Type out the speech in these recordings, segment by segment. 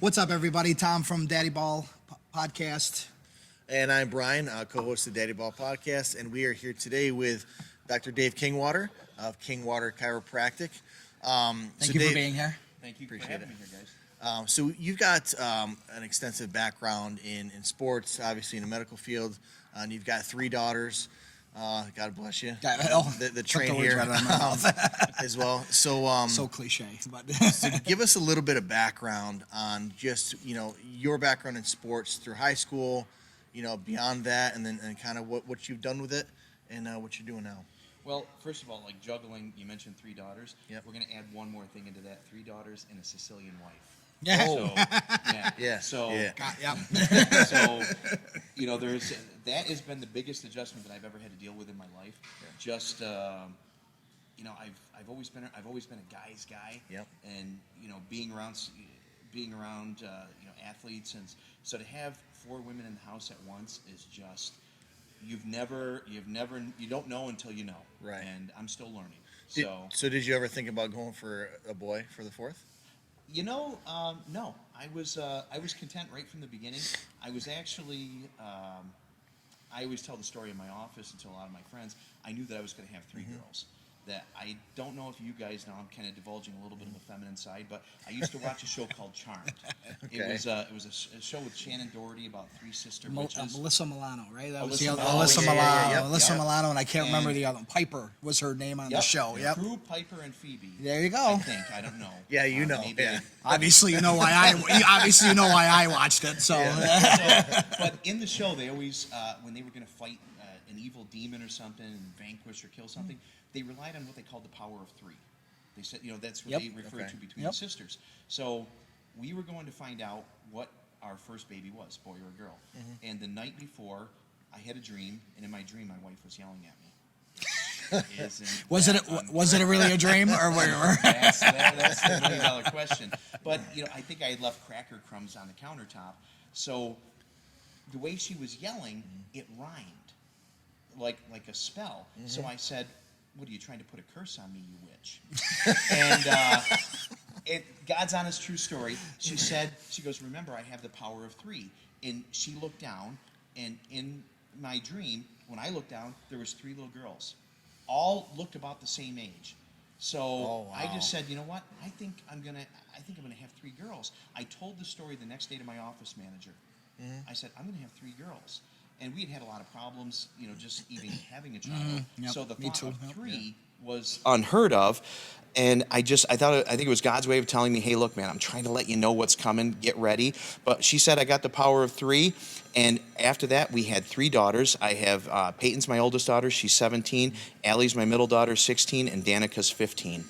What's up, everybody? Tom from DaddyBall podcast. And I'm Bryan, co-host of the DaddyBall podcast, and we are here today with Dr. Dave Kingwater of Kingwater Chiropractic. Thank you for being here. Thank you Appreciate for having it. me here, guys. So you've got an extensive background in sports, obviously in the medical field, and you've got 3 daughters. God bless you. The train here as well. So So cliche, but so give us a little bit of background on just your background in sports through high school, beyond that, and then kind of what you've done with it and what you're doing now. Well, first of all, like juggling, you mentioned 3 daughters. Yep. We're going to add one more thing into that: 3 daughters and a Sicilian wife. yeah. So, yeah. Yeah. So, Yeah. Yeah. so, there's that has been the biggest adjustment that I've ever had to deal with in my life. Yeah. Just, I've always been a guy's guy. Yep. And being around athletes, and so to have 4 women in the house at once is just you don't know until you know. Right. And I'm still learning. So did you ever think about going for a boy for the 4th? No. I was content right from the beginning. I was actually, I always tell the story in my office and to a lot of my friends. I knew that I was going to have 3 girls. That I don't know if you guys know. I'm kind of divulging a little bit of a feminine side, but I used to watch a show called Charmed. Okay. It was a show with Shannon Doherty about 3 sister witches. Melissa Milano, right? That was Alyssa the other Milano. Alyssa Yeah, Milano. yeah, yeah. Alyssa Yep. Milano, and I can't remember And- the other one. Piper was her name on the Yep. show. Yep. Prue, Piper, and Phoebe. There you I go. think. I don't know. Yeah, you know. Maybe Yeah. Obviously, you know why I watched it. So. But in the show, they always, when they were going to fight an evil demon or something and vanquish or kill something, they relied on what they called the power of 3. They said, that's what Yep. they referred Okay. to between Yep. the sisters. So we were going to find out what our first baby was, boy or girl. And the night before, I had a dream, and in my dream, my wife was yelling at me. Was it really a dream, or were? That's the $1 million question. But I think I had left cracker crumbs on the countertop. So the way she was yelling, it rhymed like a spell. So I said, "What are you trying to put a curse on me, you witch?" And God's honest true story. She goes, "Remember, I have the power of 3." And she looked down, and in my dream, when I looked down, there was 3 little girls, all looked about the same age. So Oh, wow. I just said, you know what? I think I'm gonna have 3 girls. I told the story the next day to my office manager. I said, I'm gonna have 3 girls. And we had had a lot of problems, just even having a child. Yep, So the me thought too. of Yep. 3 was unheard of. And I think it was God's way of telling me, hey, look, man, I'm trying to let you know what's coming. Get ready. But she said I got the power of 3. And after that, we had 3 daughters. I have Peyton's my oldest daughter. She's 17. Allie's my middle daughter, 16. And Danica's 15.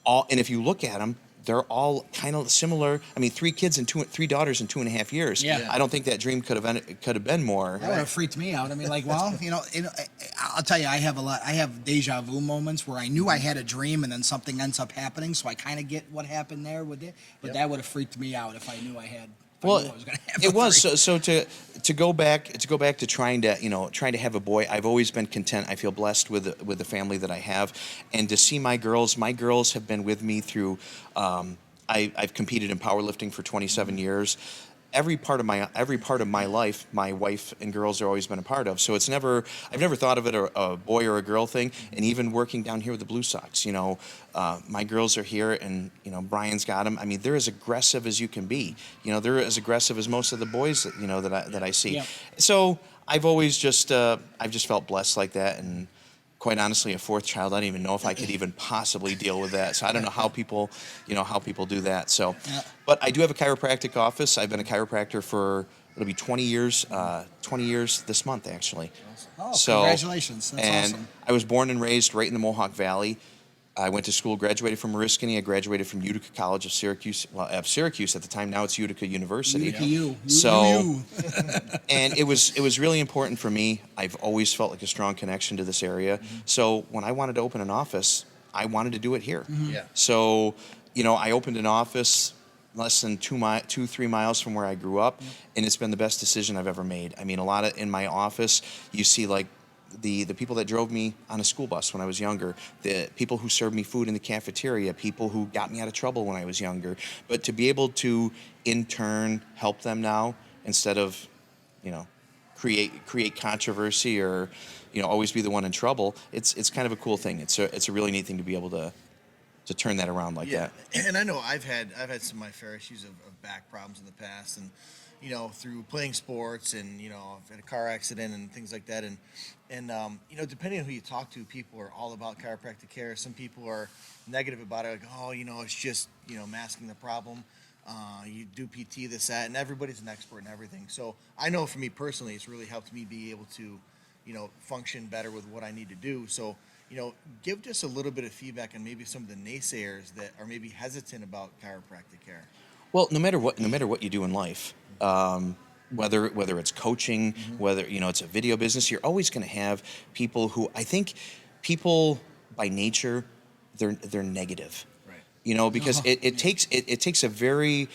And if you look at them, they're all kind of similar. I mean, 3 kids and 3 daughters in 2.5 years. Yeah. I don't think that dream could have been more. That would have freaked me out. I mean, I'll tell you, I have deja vu moments where I knew I had a dream and then something ends up happening. So I kind of get what happened there with it. But that would have freaked me out if I knew I had. Well, I was gonna have it a was 3. so to go back to trying to have a boy. I've always been content. I feel blessed with the family that I have, and to see my girls have been with me through. I've competed in powerlifting for 27 years. Every part of my life, my wife and girls have always been a part of. So I've never thought of it a boy or a girl thing. And even working down here with the Blue Sox, my girls are here, and Brian's got them. I mean, they're as aggressive as you can be. They're as aggressive as most of the boys that I see. Yeah. So I've always I've just felt blessed like that. And quite honestly, a 4th child, I don't even know if I could even possibly deal with that. So I don't know how people do that. So, but I do have a chiropractic office. I've been a chiropractor for, it'll be 20 years this month, actually. Oh, So, congratulations. That's and awesome. I was born and raised right in the Mohawk Valley. I went to school, graduated from Oriskany. I graduated from Utica College of Syracuse. Well, at Syracuse at the time. Now it's Utica University. You. And it was really important for me. I've always felt like a strong connection to this area. So when I wanted to open an office, I wanted to do it here. Yeah. So, I opened an office less than 2-3 miles from where I grew up, and it's been the best decision I've ever made. I mean, in my office, you see like the people that drove me on a school bus when I was younger, the people who served me food in the cafeteria, people who got me out of trouble when I was younger. But to be able to, in turn, help them now instead of, you know, create controversy or, you know, always be the one in trouble. It's kind of a cool thing. It's a really neat thing to be able to turn that around like that. And I know I've had some of my fair issues of back problems in the past, and you know, through playing sports, and you know, I've had a car accident and things like that, and you know, depending on who you talk to, people are all about chiropractic care. Some people are negative about it, like, oh, you know, it's just, you know, masking the problem. You do PT, this, that, and everybody's an expert in everything. So I know for me personally, it's really helped me be able to, you know, function better with what I need to do. So, you know, give just a little bit of feedback on maybe some of the naysayers that are maybe hesitant about chiropractic care. Well, no matter what you do in life, whether it's coaching, whether, you know, it's a video business, you're always going to have people who, I think, people by nature, they're negative. You know, because it takes a very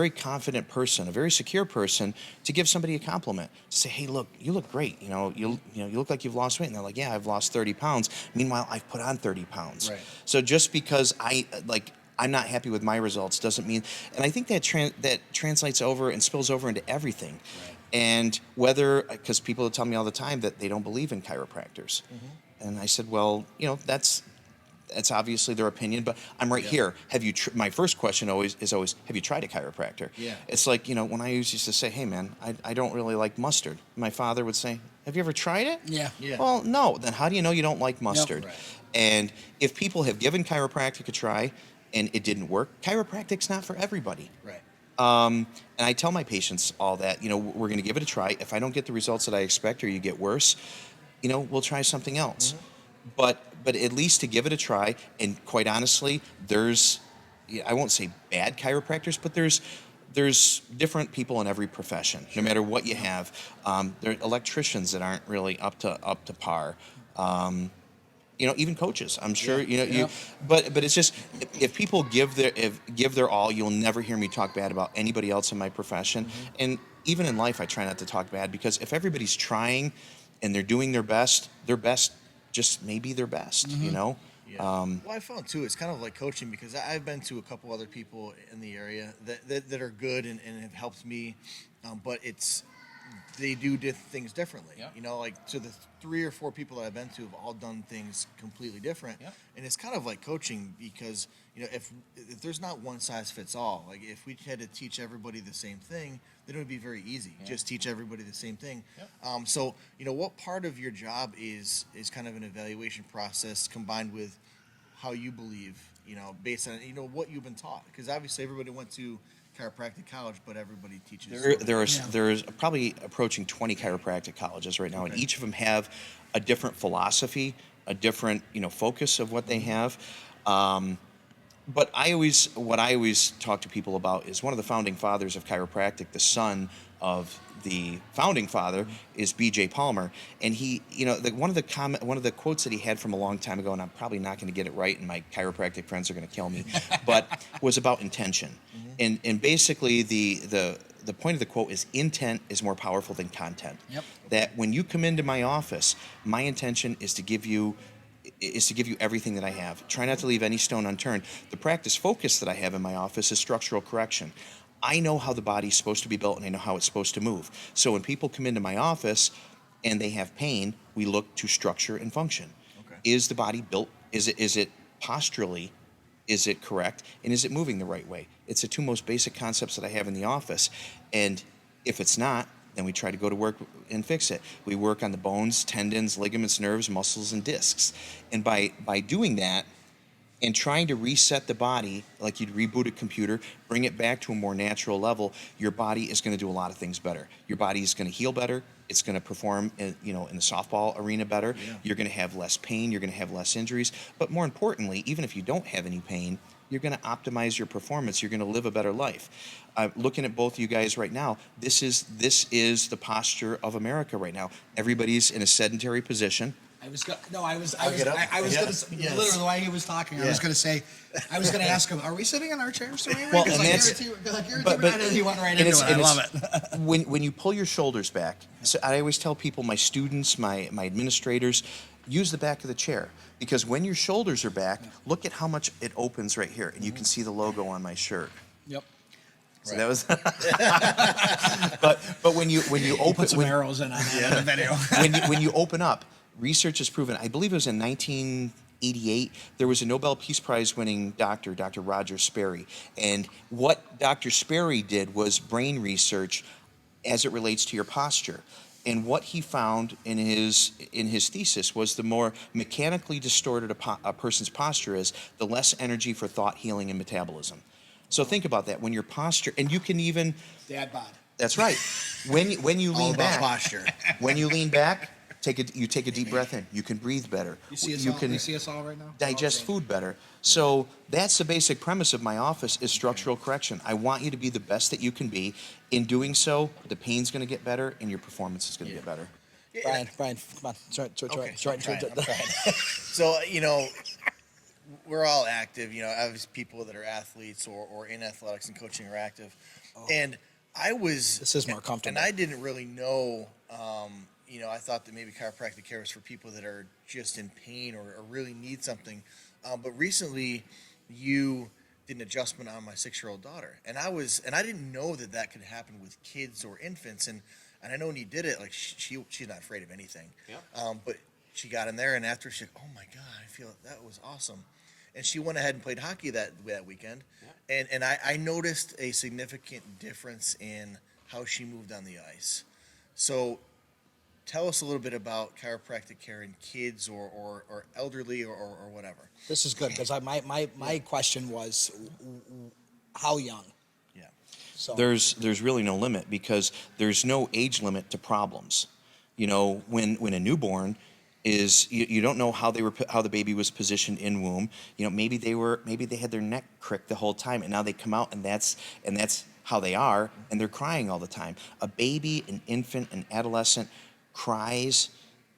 confident person, a very secure person, to give somebody a compliment. To say, hey, look, you look great. You know, you look like you've lost weight. And they're like, yeah, I've lost 30 pounds. Meanwhile, I've put on 30 pounds. Right. So just because I'm not happy with my results doesn't mean, and I think that translates over and spills over into everything. Right. And because people tell me all the time that they don't believe in chiropractors. And I said, well, you know, that's obviously their opinion, but I'm right here. Have you? My first question is always, have you tried a chiropractor? Yeah. It's like, you know, when I used to say, hey man, I don't really like mustard. My father would say, have you ever tried it? Yeah. Well, no. Then how do you know you don't like mustard? Right. And if people have given chiropractic a try and it didn't work, chiropractic's not for everybody. Right. And I tell my patients all that, you know, we're going to give it a try. If I don't get the results that I expect, or you get worse, you know, we'll try something else. But at least to give it a try, and quite honestly, I won't say bad chiropractors, but there's different people in every profession, no matter what you have. There are electricians that aren't really up to par. You know, even coaches, I'm sure, but it's just, if people give their all, you'll never hear me talk bad about anybody else in my profession. And even in life, I try not to talk bad, because if everybody's trying and they're doing their best just maybe their best, you know? Yeah. Well, I found too, it's kind of like coaching, because I've been to a couple other people in the area that are good and have helped me, but they do things differently. Yeah. You know, like, so the 3 or 4 people that I've been to have all done things completely different. Yeah. And it's kind of like coaching, because, you know, if there's not one size fits all, like if we had to teach everybody the same thing, then it would be very easy. Yeah. Just teach everybody the same thing. Yeah. So, you know, what part of your job is kind of an evaluation process combined with how you believe, you know, based on, you know, what you've been taught? Because obviously everybody went to chiropractic college, but everybody teaches. There's probably approaching 20 chiropractic colleges right now, and each of them have a different philosophy, a different, you know, focus of what they have. But what I always talk to people about is one of the founding fathers of chiropractic, the son of the founding father, is B.J. Palmer, and he, you know, one of the quotes that he had from a long time ago, and I'm probably not going to get it right, and my chiropractic friends are going to kill me, but was about intention, and basically the point of the quote is, intent is more powerful than content. Yep. That when you come into my office, my intention is to give you everything that I have. Try not to leave any stone unturned. The practice focus that I have in my office is structural correction. I know how the body's supposed to be built, and I know how it's supposed to move. So when people come into my office and they have pain, we look to structure and function. Okay. Is the body built? Is it posturally? Is it correct? And is it moving the right way? It's the 2 most basic concepts that I have in the office. And if it's not, then we try to go to work and fix it. We work on the bones, tendons, ligaments, nerves, muscles, and discs. And by doing that and trying to reset the body like you'd reboot a computer, bring it back to a more natural level, your body is going to do a lot of things better. Your body is going to heal better. It's going to perform in the softball arena better. Yeah. You're going to have less pain. You're going to have less injuries. But more importantly, even if you don't have any pain, you're going to optimize your performance. You're going to live a better life. Looking at both of you guys right now, this is the posture of America right now. Everybody's in a sedentary position. I was gonna Yes. literally while he was talking, I was gonna say, I was gonna ask him, are we sitting in our chairs today? Well, Because and I that's- guarantee he went right into it. I love it. When you pull your shoulders back, so I always tell people, my students, my administrators, use the back of the chair, because when your shoulders are back, look at how much it opens right here, and you can see the logo on my shirt. Yep. So that was, but when you open, Put some arrows in on that video. when you open up, research has proven, I believe it was in 1988, there was a Nobel Peace Prize winning doctor, Dr. Roger Sperry. And what Dr. Sperry did was brain research as it relates to your posture. And what he found in his thesis was the more mechanically distorted a person's posture is, the less energy for thought, healing, and metabolism. So think about that. When your posture, and you can even... Dad bod. That's right. When you All lean about back, posture. when you lean back, you take a deep breath in. You can breathe better. You see us all right now? Digest food better. So that's the basic premise of my office, is structural correction. I want you to be the best that you can be. In doing so, the pain's going to get better and your performance is going to get better. Brian, come on. I'm trying. So, we're all active, obviously people that are athletes or in athletics and coaching are active. And This is more comfortable. And I didn't really know, I thought that maybe chiropractic care was for people that are just in pain or really need something. But recently you did an adjustment on my 6-year-old daughter. And I didn't know that could happen with kids or infants. And I know when you did it, like she's not afraid of anything. Yeah. But she got in there, and after she, oh my God, I feel that was awesome. And she went ahead and played hockey that weekend. Yeah. And I noticed a significant difference in how she moved on the ice. So tell us a little bit about chiropractic care in kids or elderly or whatever. This is good, because my question was, how young? Yeah. So there's really no limit, because there's no age limit to problems. When a newborn is, you don't know how the baby was positioned in womb. Maybe they had their neck cricked the whole time, and now they come out, and that's how they are, and they're crying all the time. A baby, an infant, an adolescent cries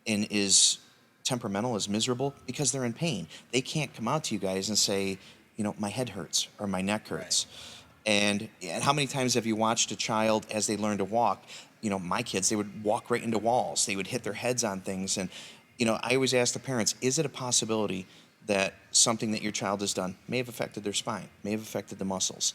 and is temperamental, is miserable, because they're in pain. They can't come out to you guys and say, my head hurts or my neck hurts. Right. And how many times have you watched a child as they learn to walk? My kids, they would walk right into walls. They would hit their heads on things. And I always ask the parents, is it a possibility that something that your child has done may have affected their spine, may have affected the muscles?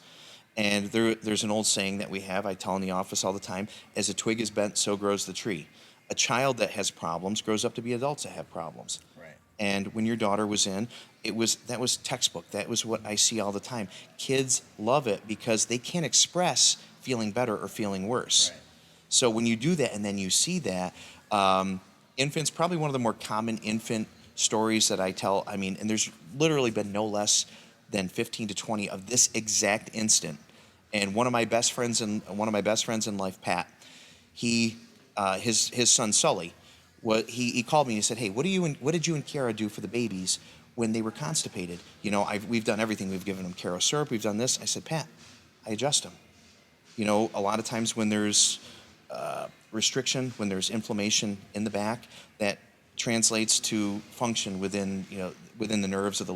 And there's an old saying that we have, I tell in the office all the time, as a twig is bent, so grows the tree. A child that has problems grows up to be adults that have problems. Right. And when your daughter was in, that was textbook. That was what I see all the time. Kids love it because they can't express feeling better or feeling worse. Right. So when you do that and then you see that, infants, probably one of the more common infant stories that I tell, and there's literally been no less than 15 to 20 of this exact instant. And one of my best friends in life, Pat, his son Sully, he called me and he said, "Hey, what did you and Kiara do for the babies when they were constipated? We've done everything. We've given them Caro syrup. We've done this." I said, "Pat, I adjust them. A lot of times when there's restriction, when there's inflammation in the back, that translates to function within the nerves of the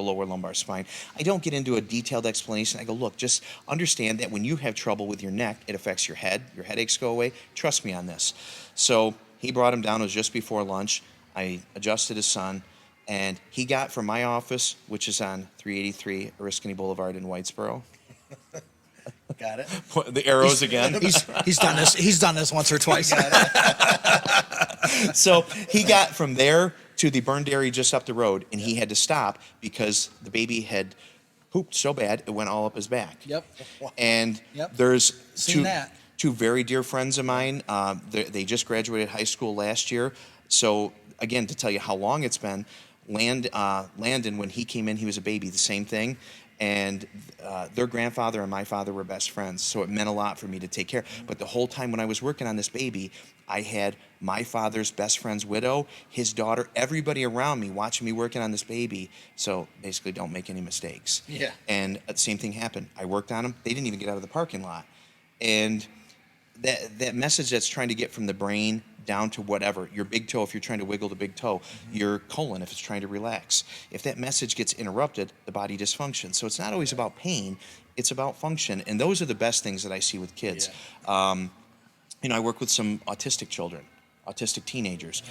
lower lumbar spine. I don't get into a detailed explanation. I go, look, just understand that when you have trouble with your neck, it affects your head. Your headaches go away. Trust me on this." So he brought him down. It was just before lunch. I adjusted his son, and he got from my office, which is on 383 Oriskany Boulevard in Whitesboro. Got it. The arrows again. He's done this. He's done this once or twice. So he got from there to the burn dairy just up the road, and he had to stop because the baby had pooped so bad it went all up his back. Yep. And there's two very dear friends of mine. They just graduated high school last year. So again, to tell you how long it's been, Landon, when he came in, he was a baby. The same thing. And their grandfather and my father were best friends, so it meant a lot for me to take care. But the whole time when I was working on this baby, I had my father's best friend's widow, his daughter, everybody around me watching me working on this baby. So basically, don't make any mistakes. Yeah. And the same thing happened. I worked on them. They didn't even get out of the parking lot. And that message that's trying to get from the brain down to whatever. Your big toe, if you're trying to wiggle the big toe, your colon, if it's trying to relax. If that message gets interrupted, the body dysfunctions. So it's not always about pain, it's about function. And those are the best things that I see with kids. I work with some autistic children, autistic teenagers.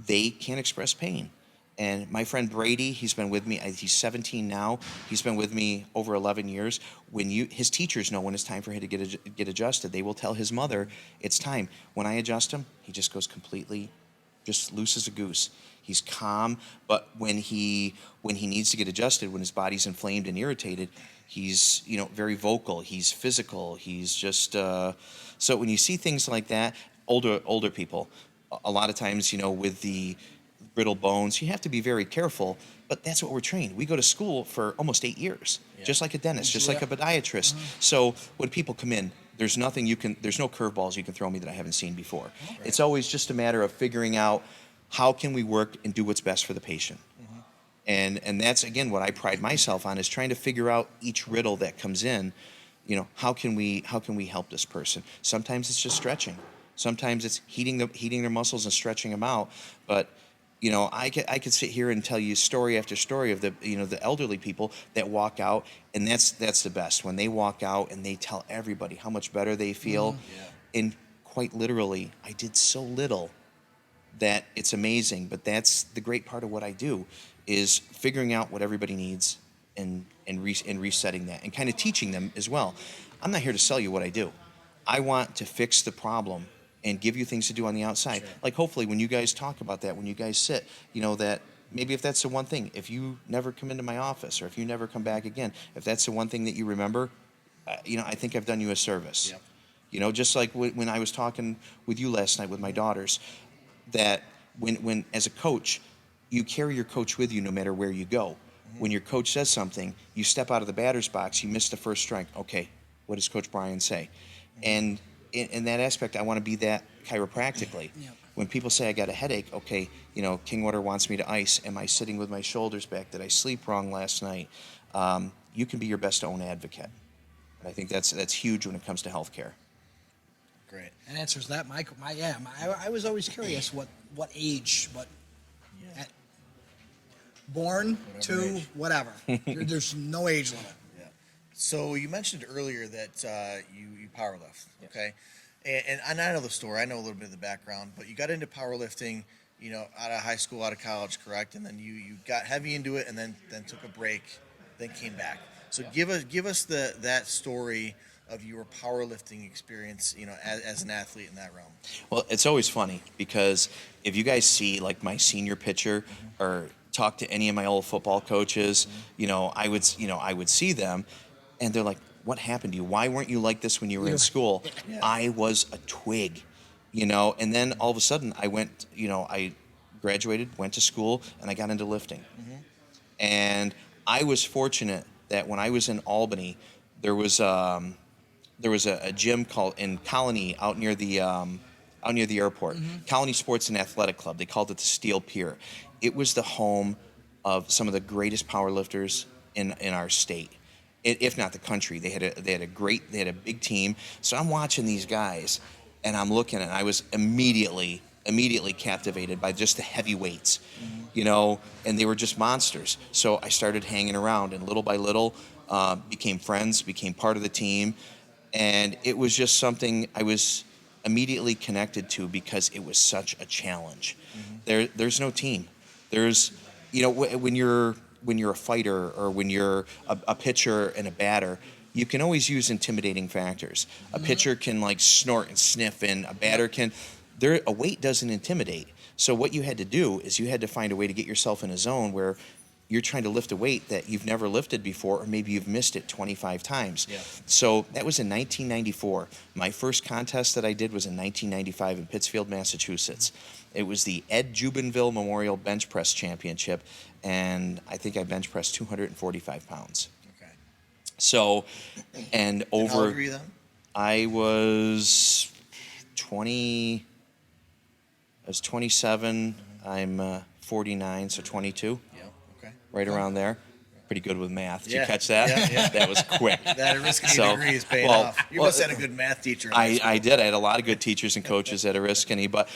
They can't express pain. And my friend Brady, he's been with me, he's 17 now. He's been with me over 11 years. His teachers know when it's time for him to get adjusted. They will tell his mother, it's time. When I adjust him, he just goes completely, just loose as a goose. He's calm, but when he needs to get adjusted, when his body's inflamed and irritated, he's, very vocal, he's physical, he's just, so when you see things like that, older people, a lot of times, with the brittle bones, you have to be very careful, but that's what we're trained. We go to school for almost 8 years, just like a dentist, just like a podiatrist. So when people come in, there's no curveballs you can throw me that I haven't seen before. It's always just a matter of figuring out how can we work and do what's best for the patient. And that's, again, what I pride myself on, is trying to figure out each riddle that comes in. How can we help this person? Sometimes it's just stretching. Sometimes it's heating their muscles and stretching them out. But I could sit here and tell you story after story of the elderly people that walk out, and that's the best, when they walk out and they tell everybody how much better they feel. And quite literally, I did so little that it's amazing. But that's the great part of what I do, is figuring out what everybody needs and resetting that, and kind of teaching them as well. I'm not here to sell you what I do. I want to fix the problem and give you things to do on the outside. Like, hopefully when you guys talk about that, when you guys sit, that maybe if that's the one thing, if you never come into my office, or if you never come back again, if that's the one thing that you remember, I think I've done you a service. Just like when I was talking with you last night with my daughters, that when as a coach, you carry your coach with you no matter where you go. When your coach says something, you step out of the batter's box, you miss the first strike. Okay, what does Coach Bryan say? And in that aspect, I want to be that chiropractically. When people say I got a headache, okay, Kingwater wants me to ice. Am I sitting with my shoulders back? Did I sleep wrong last night? You can be your best own advocate. And I think that's huge when it comes to healthcare. Great. And answers that. I was always curious what age, born Whatever to age. whatever. There's no age limit. So you mentioned earlier that you powerlift, okay? And I know the story. I know a little bit of the background, but you got into powerlifting, out of high school, out of college, correct? And then you got heavy into it, and then took a break, then came back. So give us that story of your powerlifting experience, as an athlete in that realm. Well, it's always funny, because if you guys see like my senior picture, or talk to any of my old football coaches, I would see them, and they're like, what happened to you? Why weren't you like this when you were in school? I was a twig, and then all of a sudden I went, I graduated, went to school, and I got into lifting. And I was fortunate that when I was in Albany, there was a gym called in Colony out near the airport, Colony Sports and Athletic Club. They called it the Steel Pier. It was the home of some of the greatest powerlifters in our state, if not the country. They had a big team. So I'm watching these guys, and I'm looking, and I was immediately captivated by just the heavy weights, and they were just monsters. So I started hanging around, and little by little, became friends, became part of the team, and it was just something I was immediately connected to, because it was such a challenge. There's no team. There's, when you're a fighter, or when you're a pitcher and a batter, you can always use intimidating factors. A pitcher can like snort and sniff, and a batter can. A weight doesn't intimidate. So what you had to do is you had to find a way to get yourself in a zone where you're trying to lift a weight that you've never lifted before, or maybe you've missed it 25 times. So that was in 1994. My first contest that I did was in 1995 in Pittsfield, Massachusetts. It was the Ed Jubinville Memorial Bench Press Championship, and I think I bench pressed 245 pounds. Okay. So, and over. How old were you then? I was 20. I was 27. I'm 49, so 22. Yeah. Okay. Right around there. pretty good with math. Did Yeah. you catch that? Yeah. That was quick. That Oriskany degree is paying well, off. You must have had a good math teacher. In high school. I did. I had a lot of good teachers and coaches at Oriskany, but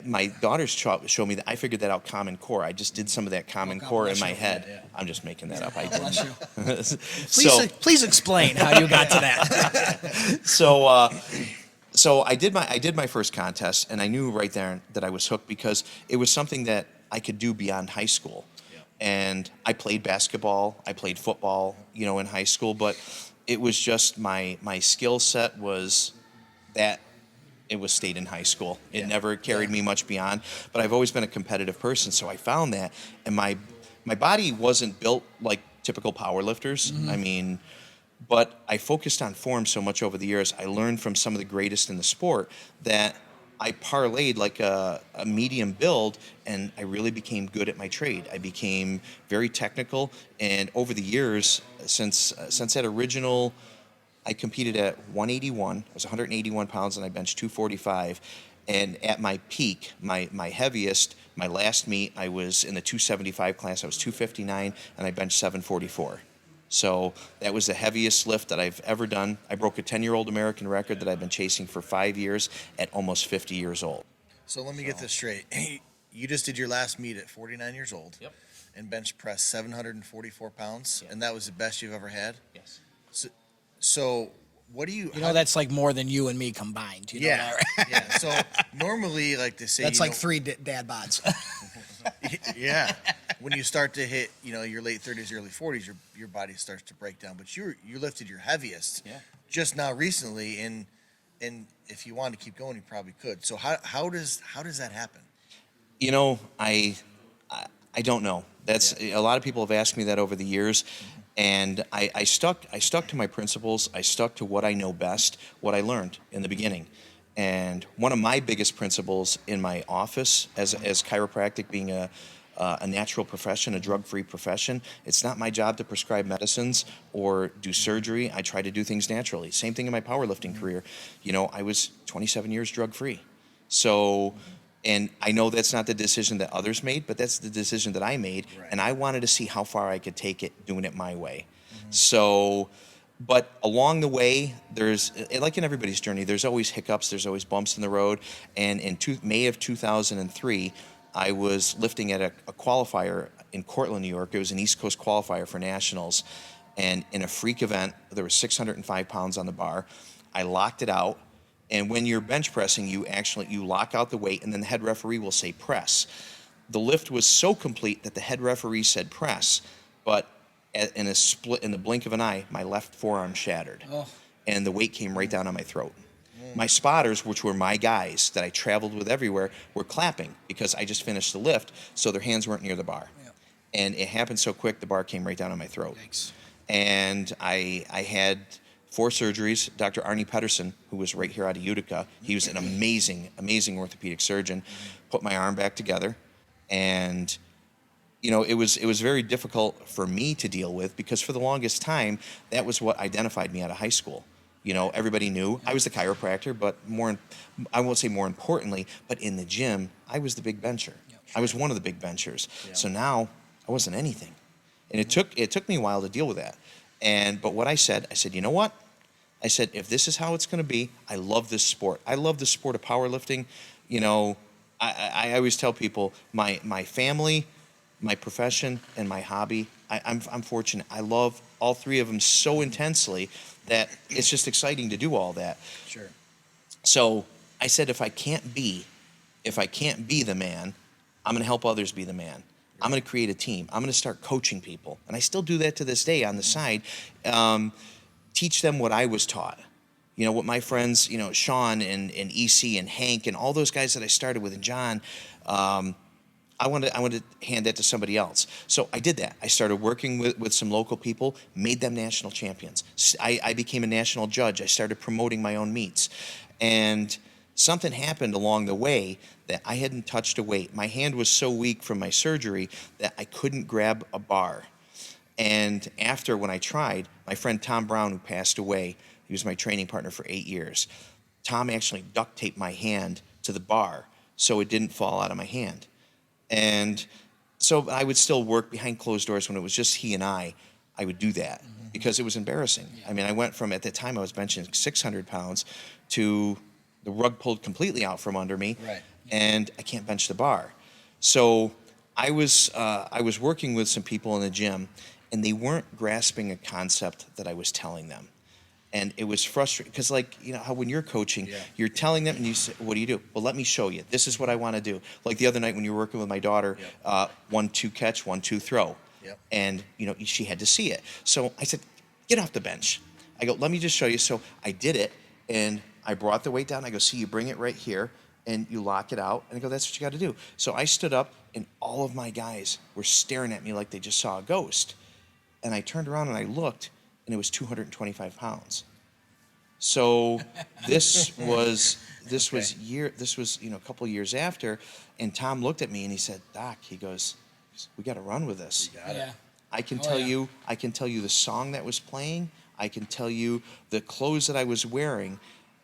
my daughters showed me that I figured that out. Common Core. I just did some of that Common Core in my head. Yeah. I'm just making that up. I Bless didn't. you. Please explain how you got to that. So I did my first contest, and I knew right there that I was hooked because it was something that I could do beyond high school. And I played basketball, I played football, in high school, but it was just my skill set was that it was stayed in high school. It never carried me much beyond, but I've always been a competitive person, so I found that, and my body wasn't built like typical powerlifters. I mean, but I focused on form so much over the years. I learned from some of the greatest in the sport that I parlayed like a medium build, and I really became good at my trade. I became very technical, and over the years, since that original, I competed at 181. I was 181 pounds, and I benched 245. And at my peak, my heaviest, my last meet, I was in the 275 class. I was 259, and I benched 744. So that was the heaviest lift that I've ever done. I broke a 10-year-old American record that I've been chasing for 5 years at almost 50 years old. So let me get this straight. You just did your last meet at 49 years old. Yep. And bench press 744 pounds. Yep. And that was the best you've ever had? Yes. So what do you... That's like more than you and me combined. You know that, right? Yeah. So normally, like they say... That's like 3 dad bods. Yeah. When you start to hit, your late 30s, early 40s, your body starts to break down. But you lifted your heaviest just now recently, and if you wanted to keep going, you probably could. So how does that happen? I don't know. That's a lot of people have asked me that over the years, and I stuck to my principles. I stuck to what I know best, what I learned in the beginning. And one of my biggest principles in my office as chiropractic being a natural profession, a drug-free profession, it's not my job to prescribe medicines or do surgery. I try to do things naturally. Same thing in my powerlifting career. I was 27 years drug-free. So, and I know that's not the decision that others made, but that's the decision that I made. Right. And I wanted to see how far I could take it doing it my way. So, but along the way, there's, like in everybody's journey, there's always hiccups, there's always bumps in the road. And in May of 2003, I was lifting at a qualifier in Cortland, New York. It was an East Coast qualifier for nationals. And in a freak event, there was 605 pounds on the bar. I locked it out. And when you're bench pressing, you lock out the weight, and then the head referee will say press. The lift was so complete that the head referee said press, but in the blink of an eye, my left forearm shattered, and the weight came right down on my throat. My spotters, which were my guys that I traveled with everywhere, were clapping because I just finished the lift, so their hands weren't near the bar. And it happened so quick, the bar came right down on my throat. Thanks. And I had 4 surgeries. Dr. Arnie Pedersen, who was right here out of Utica, he was an amazing, amazing orthopedic surgeon, put my arm back together. And, it was very difficult for me to deal with because for the longest time, that was what identified me out of high school. Everybody knew I was the chiropractor, but I won't say more importantly, but in the gym, I was the big bencher. I was one of the big benchers. So now I wasn't anything. And it took me a while to deal with that. But what I said, you know what? I said, if this is how it's going to be, I love this sport. I love the sport of powerlifting. I always tell people my family, my profession, and my hobby, I'm fortunate. I love all 3 of them so intensely that it's just exciting to do all that. Sure. So I said, if I can't be the man, I'm going to help others be the man. I'm going to create a team. I'm going to start coaching people. And I still do that to this day on the side. Teach them what I was taught. What my friends, Sean and EC and Hank and all those guys that I started with and John, I wanted to hand that to somebody else. So I did that. I started working with some local people, made them national champions. I became a national judge. I started promoting my own meets. And something happened along the way that I hadn't touched a weight. My hand was so weak from my surgery that I couldn't grab a bar. And when I tried, my friend Tom Brown, who passed away, he was my training partner for 8 years. Tom actually duct taped my hand to the bar so it didn't fall out of my hand. And So I would still work behind closed doors when it was just he and I would do that because it was embarrassing. Yeah. I mean, I went from, at the time I was benching 600 pounds to the rug pulled completely out from under me. Right. And I can't bench the bar. So I was working with some people in the gym, and they weren't grasping a concept that I was telling them. And it was frustrating because, like, you know, how when you're coaching, you're telling them and you say, what do you do? Well, let me show you. This is what I want to do. Like the other night when you were working with my daughter, 1-2 catch, 1-2 throw. Yep. And, you know, she had to see it. So I said, get off the bench. I go, let me just show you. So I did it, and I brought the weight down. I go, see, you bring it right here, and you lock it out. And I go, that's what you got to do. So I stood up, and all of my guys were staring at me like they just saw a ghost. And I turned around and I looked, and it was 225 pounds. So this was you know, a couple of years after, and Tom looked at me and he said, Doc, he goes, we got to run with this. You got it. I can tell you the song that was playing. I can tell you the clothes that I was wearing,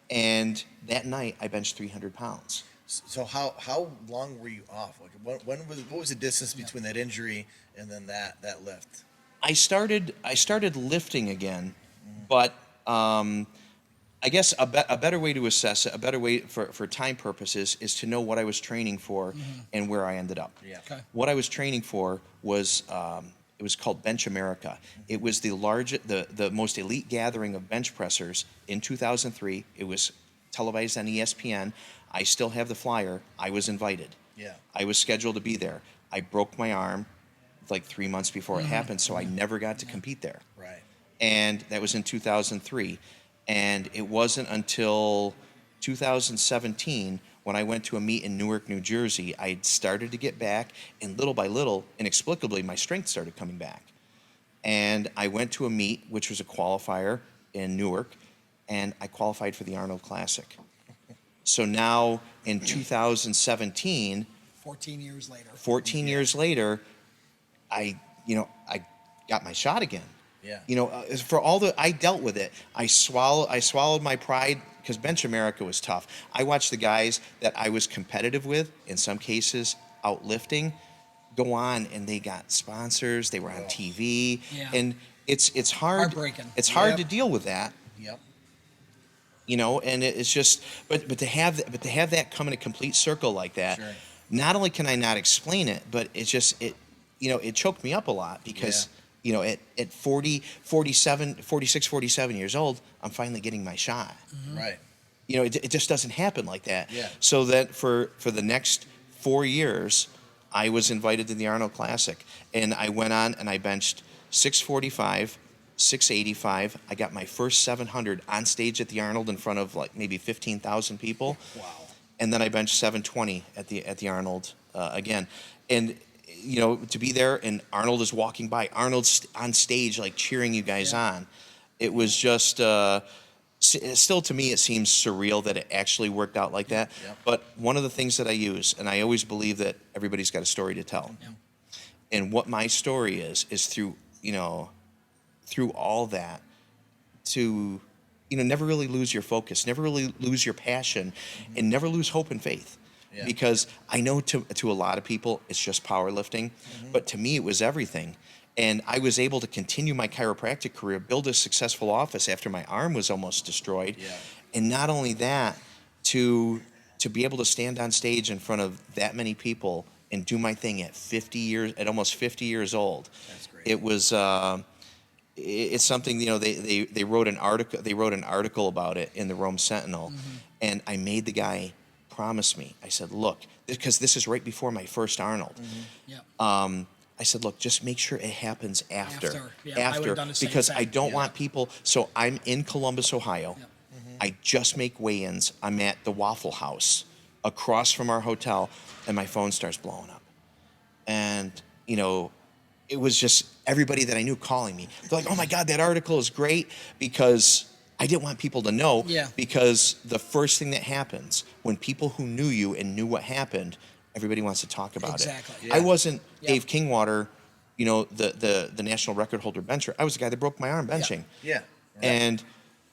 and that night I benched 300 pounds. So how long were you off? Like what was the distance between that injury and then that lift? I started lifting again, but I guess a better way to assess it, a better way for time purposes, is to know what I was training for and where I ended up. Yeah. Okay. What I was training for was it was called Bench America. It was the most elite gathering of bench pressers in 2003. It was televised on ESPN. I still have the flyer. I was invited. Yeah. I was scheduled to be there. I broke my arm like 3 months before it happened, so I never got to compete there. Right. And that was in 2003. And it wasn't until 2017 when I went to a meet in Newark, New Jersey, I had started to get back, and little by little, inexplicably, my strength started coming back. And I went to a meet, which was a qualifier in Newark, and I qualified for the Arnold Classic. So now in 2017, 14 years later. 14 years later, I got my shot again. Yeah. You know, for all I dealt with it. I swallowed my pride because Bench America was tough. I watched the guys that I was competitive with, in some cases outlifting, go on, and they got sponsors. They were on TV, and it's hard. Heartbreaking. It's hard to deal with that. Yep. You know, and it's just, but to have that come in a complete circle like that. Sure. Not only can I not explain it, but it choked me up a lot because. You know, at 46, 47 years old, I'm finally getting my shot. Right. You know, it just doesn't happen like that. Yeah. So that for the next 4 years, I was invited to the Arnold Classic. And I went on and I benched 645, 685. I got my first 700 on stage at the Arnold in front of like maybe 15,000 people. Wow. And then I benched 720 at the Arnold again. And you know, to be there and Arnold is walking by, Arnold's on stage like cheering you guys on. It was just still to me it seems surreal that it actually worked out like that. Yep. But one of the things that I use, and I always believe that everybody's got a story to tell. Yep. And what my story is through all that, to never really lose your focus, never really lose your passion, and never lose hope and faith. Yeah. Because I know to a lot of people it's just powerlifting, but to me it was everything. And I was able to continue my chiropractic career, build a successful office after my arm was almost destroyed. Yeah. And not only that, to be able to stand on stage in front of that many people and do my thing at almost 50 years old. That's great. It was it's something, they wrote an article about it in the Rome Sentinel, and I made the guy promise me. I said, look, because this is right before my first Arnold. I said, look, just make sure it happens after. Yeah, I would've done the same because thing. I don't want people. So I'm in Columbus, Ohio. I just make weigh-ins. I'm at the Waffle House across from our hotel, and my phone starts blowing up. And, it was just everybody that I knew calling me. They're like, oh my God, that article is great, because I didn't want people to know. Yeah. Because the first thing that happens when people who knew you and knew what happened, everybody wants to talk about it. Exactly. Yeah. I wasn't Dave Kingwater, the national record holder bencher. I was the guy that broke my arm benching. Yeah. Right. And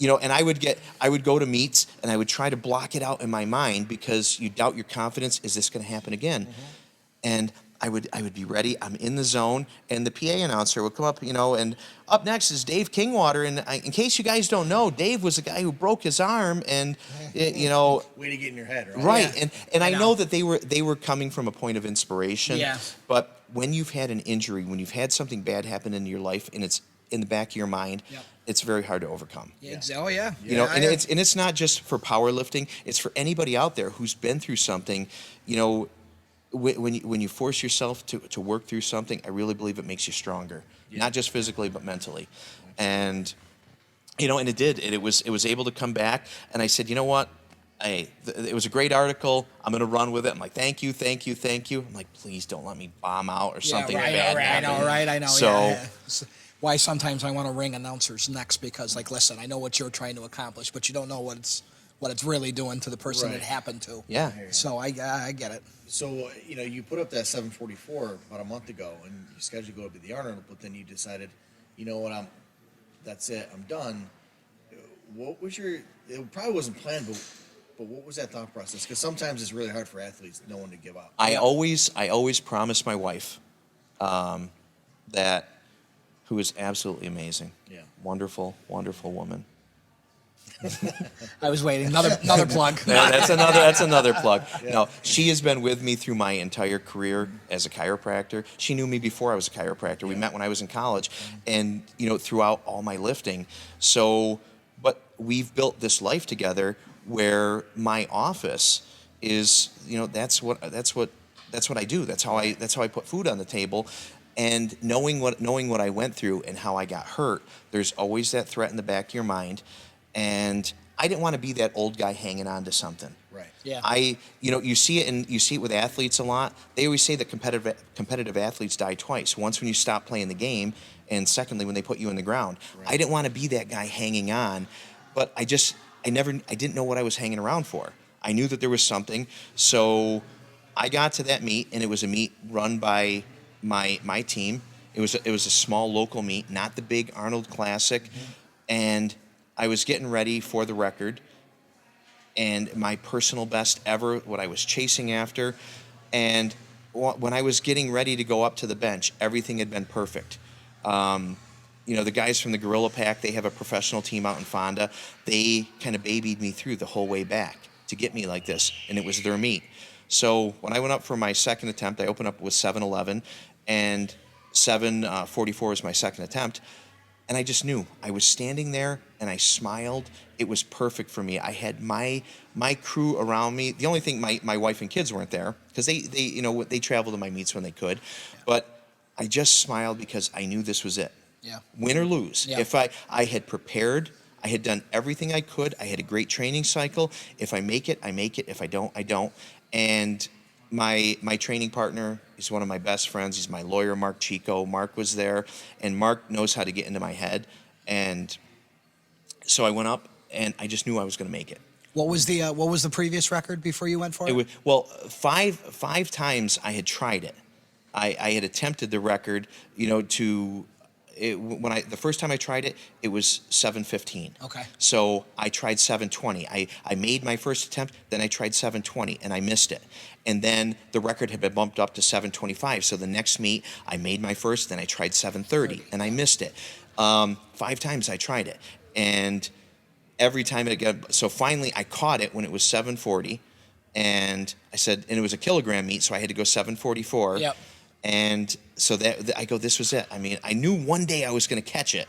and I would go to meets and I would try to block it out in my mind because you doubt your confidence. Is this going to happen again? And I would be ready. I'm in the zone, and the PA announcer would come up, and up next is Dave Kingwater. And in case you guys don't know, Dave was the guy who broke his arm, and Way to get in your head, right? Right, Yeah. and I know that they were coming from a point of inspiration. Yeah. But when you've had an injury, when you've had something bad happen in your life, and it's in the back of your mind, it's very hard to overcome. Yeah. Oh yeah. And it's not just for powerlifting; it's for anybody out there who's been through something. When you force yourself to work through something, I really believe it makes you stronger, not just physically but mentally, and and it did. It was able to come back, and I said, you know what? Hey, it was a great article. I'm going to run with it. I'm like, thank you. I'm like, please don't let me bomb out or something bad happen. I know. So. Why sometimes I want to ring announcers next because, like, listen, I know what you're trying to accomplish, but you don't know what it's really doing to the person it happened to. Yeah. So I get it. So, you put up that 744 about a month ago, and you scheduled to go up to the Arnold, but then you decided, that's it, I'm done. What was it probably wasn't planned, but what was that thought process? Because sometimes it's really hard for athletes knowing to give up. I always promised my wife that, who is absolutely amazing. Yeah. Wonderful, wonderful woman. I was waiting. Another plug. That's another plug. Yeah. No, she has been with me through my entire career as a chiropractor. She knew me before I was a chiropractor. We met when I was in college, and throughout all my lifting. So, but we've built this life together where my office is, that's what I do. That's how I put food on the table. And knowing what I went through and how I got hurt, there's always that threat in the back of your mind. And I didn't want to be that old guy hanging on to something. Right. Yeah. You see it with athletes a lot. They always say that competitive athletes die twice. Once when you stop playing the game, and secondly when they put you in the ground. Right. I didn't want to be that guy hanging on, but I didn't know what I was hanging around for. I knew that there was something, so I got to that meet, and it was a meet run by my team. It was a small local meet, not the big Arnold Classic, and I was getting ready for the record, and my personal best ever, what I was chasing after, and when I was getting ready to go up to the bench, everything had been perfect. The guys from the Gorilla Pack, they have a professional team out in Fonda. They kind of babied me through the whole way back to get me like this, and it was their meet. So when I went up for my second attempt, I opened up with 7:11, and 7:44 was my second attempt. And I just knew. I was standing there, and I smiled. It was perfect for me. I had my crew around me. The only thing, my wife and kids weren't there because they travel to my meets when they could. But I just smiled because I knew this was it. Yeah. Win or lose. Yeah. If I had prepared, I had done everything I could. I had a great training cycle. If I make it, I make it. If I don't, I don't. And my training partner is one of my best friends. He's my lawyer, Mark Chico. Mark was there, and Mark knows how to get into my head. And so I went up, and I just knew I was going to make it. What was the previous record before you went for it? Five times I had tried it. I had attempted the record, the first time I tried it, it was 7:15. Okay. So I tried 7:20. I made my first attempt, then I tried 7:20, and I missed it. And then the record had been bumped up to 7:25. So the next meet, I made my first, then I tried 7:30, and I missed it. 5 times I tried it, and every time so finally I caught it when it was 7:40, and I said, and it was a kilogram meet, so I had to go 7:44. Yep. And so I go, this was it. I mean, I knew one day I was going to catch it.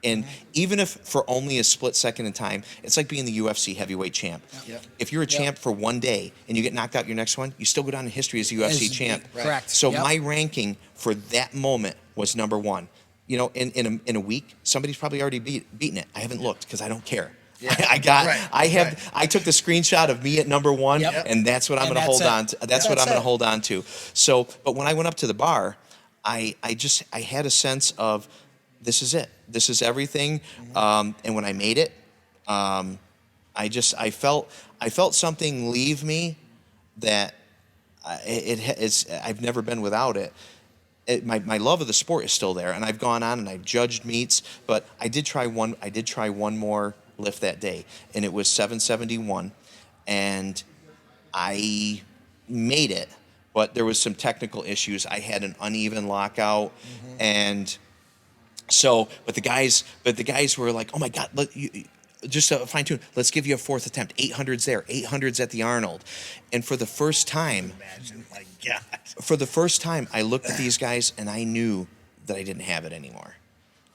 And even if for only a split second in time, it's like being the UFC heavyweight champ. Yep. If you're a champ for one day and you get knocked out your next one, you still go down in history as a UFC champ. Right. Correct. So my ranking for that moment was number 1. In a week, somebody's probably already beaten it. I haven't looked because I don't care. Yeah. I took the screenshot of me at number 1, and that's what I'm going to hold on to. That's what I'm going to hold on to. So, but when I went up to the bar, I had a sense of, this is it. This is everything. And when I made it, I felt something leave me that I've never been without it. My love of the sport is still there, and I've gone on and I've judged meets, but I did try one more lift that day, and it was 771, and I made it, but there was some technical issues. I had an uneven lockout, and so, but the guys were like, "Oh my God, just fine tune. Let's give you a fourth attempt. 800s there, 800s at the Arnold." And for the first time, Imagine, my God. for the first time, I looked at these guys and I knew that I didn't have it anymore.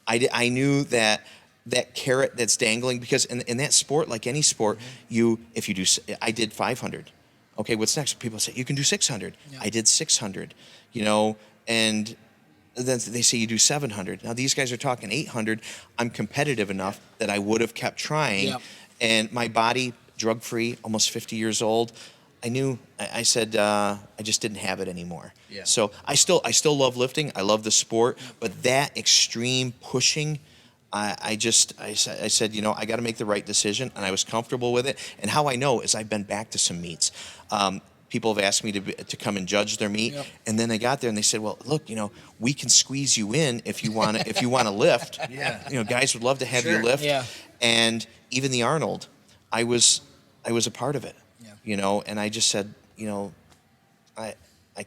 I knew that carrot that's dangling, because in that sport, like any sport, I did 500. Okay, what's next? People say you can do 600. Yeah. I did 600. And then they say you do 700. Now these guys are talking 800. I'm competitive enough that I would have kept trying. Yep. And my body, drug-free, almost 50 years old, I knew. I said I just didn't have it anymore. Yeah. So I still love lifting. I love the sport, but that extreme pushing, I said, I got to make the right decision, and I was comfortable with it. And how I know is I've been back to some meets. People have asked me to come and judge their meet, yep. And then they got there and they said, "Well, look, we can squeeze you in if you want to lift. Yeah. Guys would love to have you lift." Yeah. And even the Arnold, I was a part of it. Yeah. And I just said, I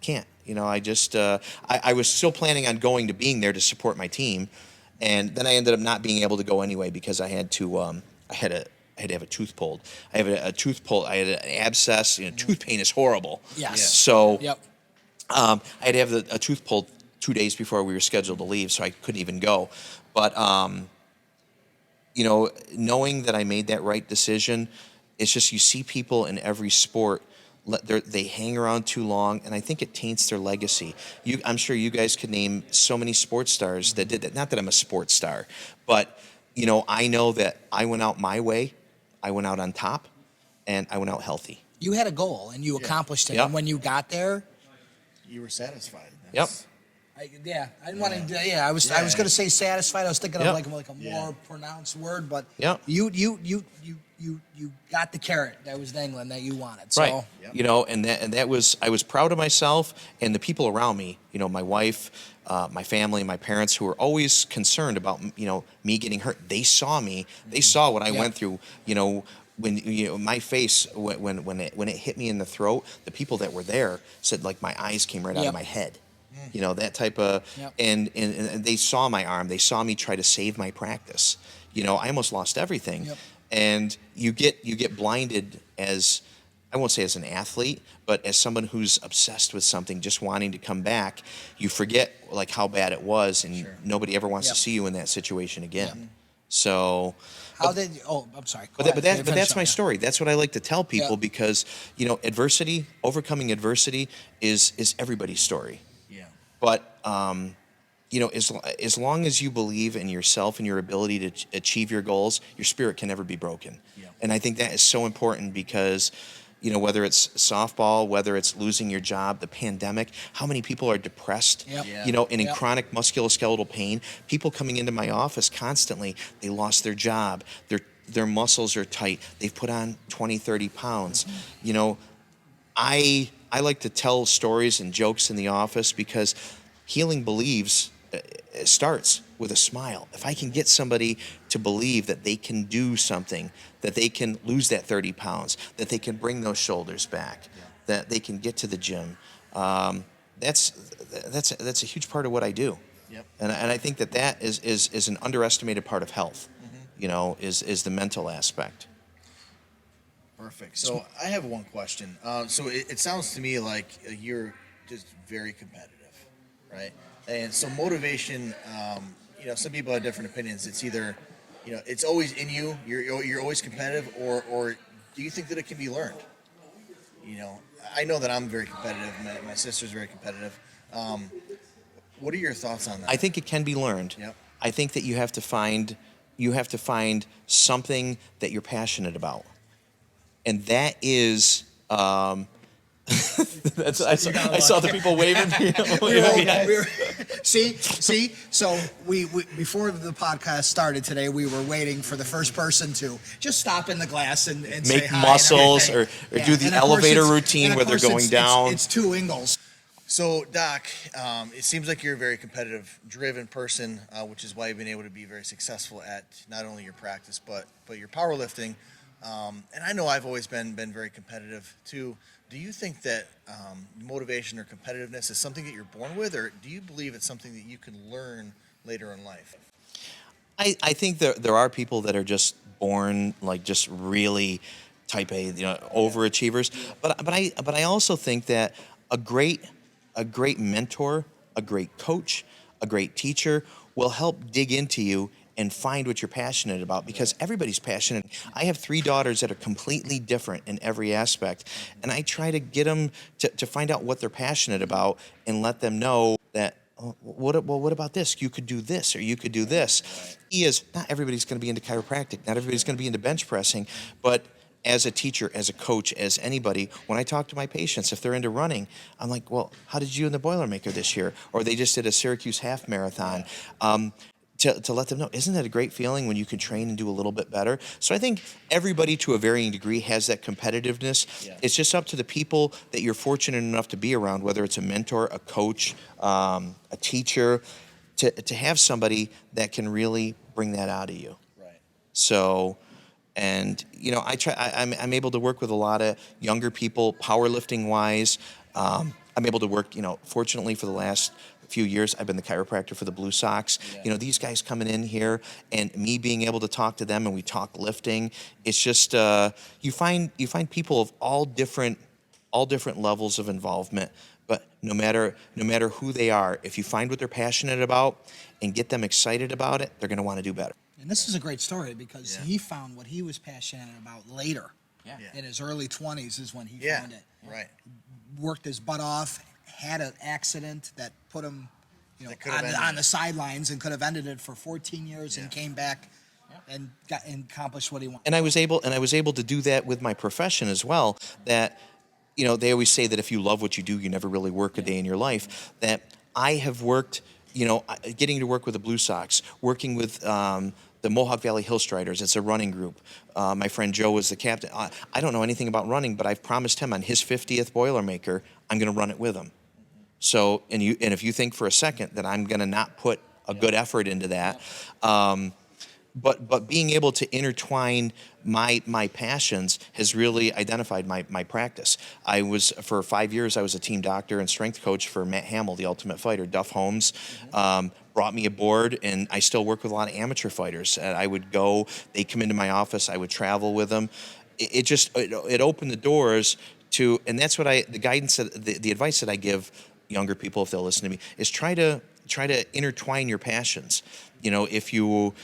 can't. I was still planning on going to being there to support my team, and then I ended up not being able to go anyway because I had to have a tooth pulled. I have a tooth pulled. I had an abscess. Tooth pain is horrible. Yes. So, yep. I had to have a tooth pulled 2 days before we were scheduled to leave, so I couldn't even go. But knowing that I made that right decision, it's just you see people in every sport. They hang around too long, and I think it taints their legacy. I'm sure you guys could name so many sports stars that did that. Not that I'm a sports star, but I know that I went out my way. I went out on top, and I went out healthy. You had a goal, and you accomplished it. Yep. And when you got there, you were satisfied. Yep. I didn't want to. Yeah, I was going to say satisfied. I was thinking of like a more pronounced word, but you got the carrot that was dangling that you wanted. So. Right. Yep. And that was, I was proud of myself and the people around me. My wife, my family, my parents, who were always concerned about me getting hurt. They saw me. They saw what I went through. When my face when it hit me in the throat, the people that were there said like my eyes came right out of my head. That type of, and they saw my arm. They saw me try to save my practice. I almost lost everything. Yep. And you get blinded as, I won't say as an athlete, but as someone who's obsessed with something, just wanting to come back. You forget like how bad it was, and nobody ever wants to see you in that situation again. Yep. So. I'm sorry. But that's my story. That's what I like to tell people because adversity, overcoming adversity, is everybody's story. Yeah. But as long as you believe in yourself and your ability to achieve your goals, your spirit can never be broken. Yeah. And I think that is so important because, whether it's softball, whether it's losing your job, the pandemic, how many people are depressed, and in chronic musculoskeletal pain. People coming into my office constantly, they lost their job, their muscles are tight, they've put on 20, 30 pounds. Mm-hmm. I like to tell stories and jokes in the office because healing starts with a smile. If I can get somebody to believe that they can do something, that they can lose that 30 pounds, that they can bring those shoulders back, that they can get to the gym, that's a huge part of what I do. Yep. And I think that is an underestimated part of health. Mm-hmm. Is the mental aspect. Perfect. So I have one question. So it sounds to me like you're just very competitive, right? And so motivation, some people have different opinions. It's either, it's always in you. You're always competitive, or do you think that it can be learned? I know that I'm very competitive. My sister's very competitive. What are your thoughts on that? I think it can be learned. Yep. I think that you have to find something that you're passionate about, and that is. I saw the people waving. See. So we before the podcast started today, we were waiting for the first person to just stop in the glass and make say hi muscles or do the elevator routine where they're going down. It's two Ingalls. So, Doc, it seems like you're a very competitive, driven person, which is why you've been able to be very successful at not only your practice but your powerlifting. And I know I've always been very competitive too. Do you think that motivation or competitiveness is something that you're born with, or do you believe it's something that you can learn later in life? I think there are people that are just born like just really type A, overachievers. But I also think that a great mentor, a great coach, a great teacher will help dig into you and find what you're passionate about, because everybody's passionate. I have 3 daughters that are completely different in every aspect, and I try to get them to find out what they're passionate about and let them know that, oh, what about this? You could do this, or you could do this. Not everybody's going to be into chiropractic. Not everybody's going to be into bench pressing, but as a teacher, as a coach, as anybody, when I talk to my patients, if they're into running, I'm like, well, how did you in the Boilermaker this year? Or they just did a Syracuse half marathon. To let them know, isn't that a great feeling when you can train and do a little bit better? So I think everybody to a varying degree has that competitiveness. Yeah. It's just up to the people that you're fortunate enough to be around, whether it's a mentor, a coach, a teacher, to have somebody that can really bring that out of you. Right. So, and I'm able to work with a lot of younger people, powerlifting wise. I'm able to work, fortunately for the last few years, I've been the chiropractor for the Blue Sox. Yeah. These guys coming in here and me being able to talk to them, and we talk lifting. It's just you find people of all different levels of involvement. But no matter who they are, if you find what they're passionate about and get them excited about it, they're going to want to do better. And this is a great story because he found what he was passionate about later. Yeah. In his early 20s is when he found it. Right. Worked his butt off, had an accident that put him, on the sidelines, and could have ended it for 14 years, and came back and accomplished what he wanted. And I was able to do that with my profession as well. That, they always say that if you love what you do, you never really work a day in your life. That I have worked, getting to work with the Blue Sox, working with the Mohawk Valley Hill Striders. It's a running group. My friend Joe was the captain. I don't know anything about running, but I've promised him on his 50th Boilermaker, I'm going to run it with him. So, and if you think for a second that I'm going to not put a good effort into that, but being able to intertwine my passions has really identified my practice. For 5 years, I was a team doctor and strength coach for Matt Hamill, the Ultimate Fighter. Duff Holmes brought me aboard, and I still work with a lot of amateur fighters. And I would go, they'd come into my office, I would travel with them. It opened the doors to, and that's what the guidance, the advice that I give younger people, if they'll listen to me, is try to intertwine your passions. If you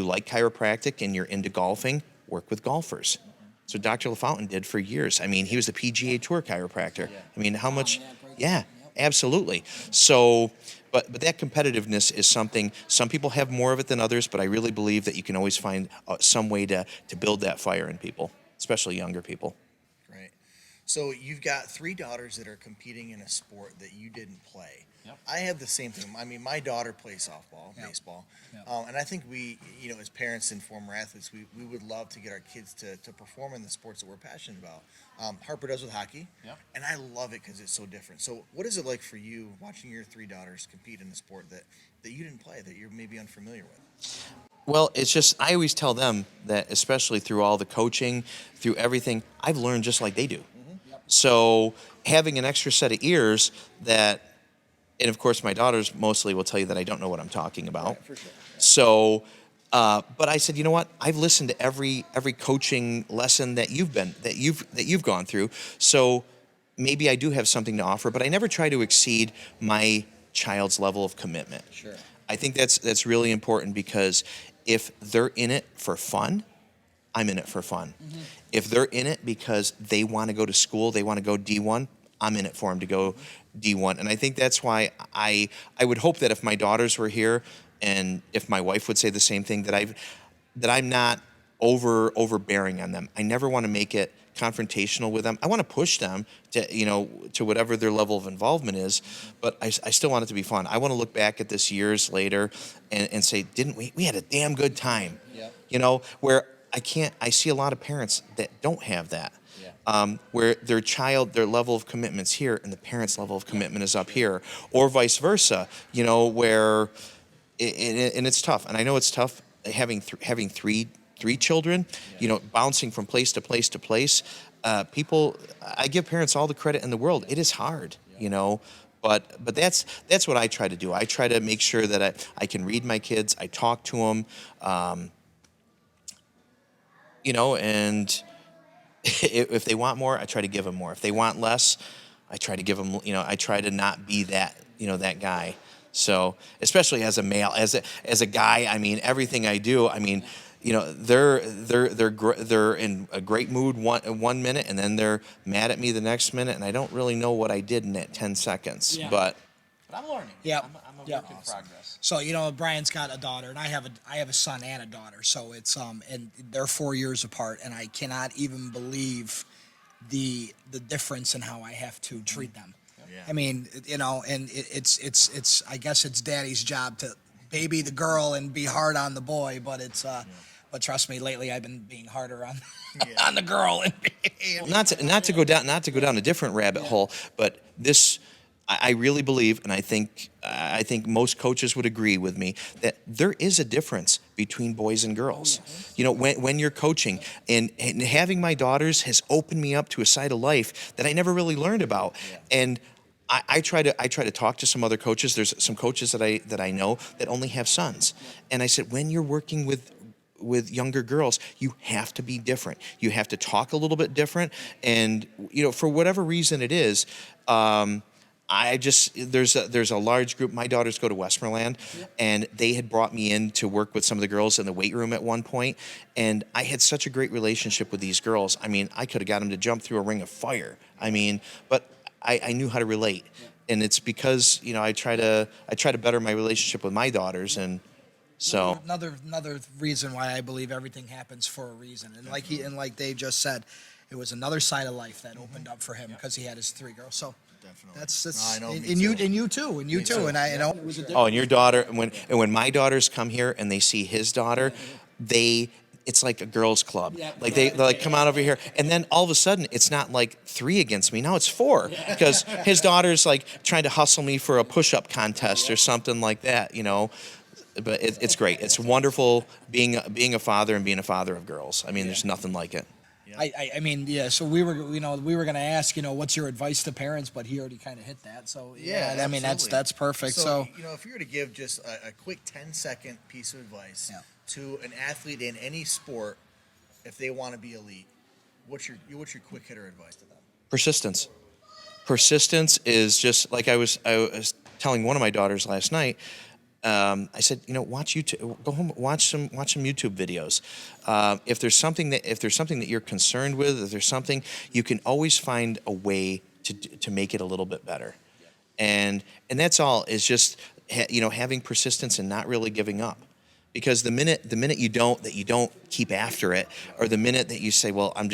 like chiropractic and you're into golfing, work with golfers. So Dr. LaFountain did for years. I mean, he was a PGA Tour chiropractor. I mean, how much? Yeah, absolutely. So, but that competitiveness is something, some people have more of it than others, but I really believe that you can always find some way to build that fire in people, especially younger people. Right. So you've got 3 daughters that are competing in a sport that you didn't play. Yep. I have the same thing. I mean, my daughter plays softball, baseball, and I think we, as parents and former athletes, we would love to get our kids to perform in the sports that we're passionate about. Harper does with hockey, and I love it because it's so different. So what is it like for you watching your 3 daughters compete in a sport that you didn't play, that you're maybe unfamiliar with? Well, it's just, I always tell them that, especially through all the coaching, through everything, I've learned just like they do. Mm-hmm. Yep. So having an extra set of ears that, and of course my daughters mostly will tell you that I don't know what I'm talking about. Right, for sure. Yeah. So, but I said, you know what? I've listened to every coaching lesson that you've gone through. So maybe I do have something to offer, but I never try to exceed my child's level of commitment. Sure. I think that's really important, because if they're in it for fun, I'm in it for fun. Mm-hmm. If they're in it because they want to go to school, they want to go D1, I'm in it for them to go D1. And I think that's why I would hope that if my daughters were here, and if my wife would say the same thing, that I'm not overbearing on them. I never want to make it confrontational with them. I want to push them to whatever their level of involvement is, but I still want it to be fun. I want to look back at this years later and say, didn't we had a damn good time? Yeah. Where I see a lot of parents that don't have that. Yeah. Where their level of commitment's here and the parent's level of commitment is up here, or vice versa, where, and it's tough. And I know it's tough having 3 3 children, bouncing from place to place to place. I give parents all the credit in the world. It is hard, but that's what I try to do. I try to make sure that I can read my kids. I talk to them, and if they want more, I try to give them more. If they want less, I try to give them, I try to not be that, that guy. So, especially as a male, as a guy, I mean, everything I do, I mean, they're in a great mood one minute, and then they're mad at me the next minute, and I don't really know what I did in that 10 seconds. Yeah. But I'm learning. Yeah. I'm a work in progress. So, Brian's got a daughter, and I have a son and a daughter. So it's and they're 4 years apart, and I cannot even believe the difference in how I have to treat them. Yeah. I mean, and it's I guess it's daddy's job to baby the girl and be hard on the boy, but it's but trust me, lately I've been being harder on on the girl. And not to go down a different rabbit hole, but this I really believe, and I think most coaches would agree with me, that there is a difference between boys and girls. When you're coaching, and having my daughters has opened me up to a side of life that I never really learned about. And I try to talk to some other coaches. There's some coaches that I know that only have sons, and I said, when you're working with younger girls, you have to be different. You have to talk a little bit different, and for whatever reason it is. There's a large group. My daughters go to Westmoreland, and they had brought me in to work with some of the girls in the weight room at one point, and I had such a great relationship with these girls. I mean, I could have got them to jump through a ring of fire. I mean, but I knew how to relate, and it's because I try to better my relationship with my daughters, and so another reason why I believe everything happens for a reason, and like Dave just said, it was another side of life that opened up for him because he had his 3 girls. So. Definitely. That's no, I know, and you too, and and I it was a oh, and your daughter, when my daughters come here and they see his daughter, it's like a girls' club. Like they like come out over here, and then all of a sudden it's not like 3 against me. Now it's 4 because his daughter's like trying to hustle me for a push-up contest or something like that. But it's great. It's wonderful being a father and being a father of girls. I mean, there's nothing like it. I mean, yeah. So we were going to ask, what's your advice to parents, but he already kind of hit that. So I mean, that's perfect. So if you were to give just a quick 10-second piece of advice to an athlete in any sport, if they want to be elite, what's your quick hitter advice to them? Persistence. Persistence is just like I was telling one of my daughters last night. I said, watch YouTube. Go home, watch some YouTube videos. If there's something that you're concerned with, if there's something, you can always find a way to make it a little bit better. And that's all. Is just having persistence and not really giving up. Because the minute you don't keep after it, or the minute that you say, well, I'm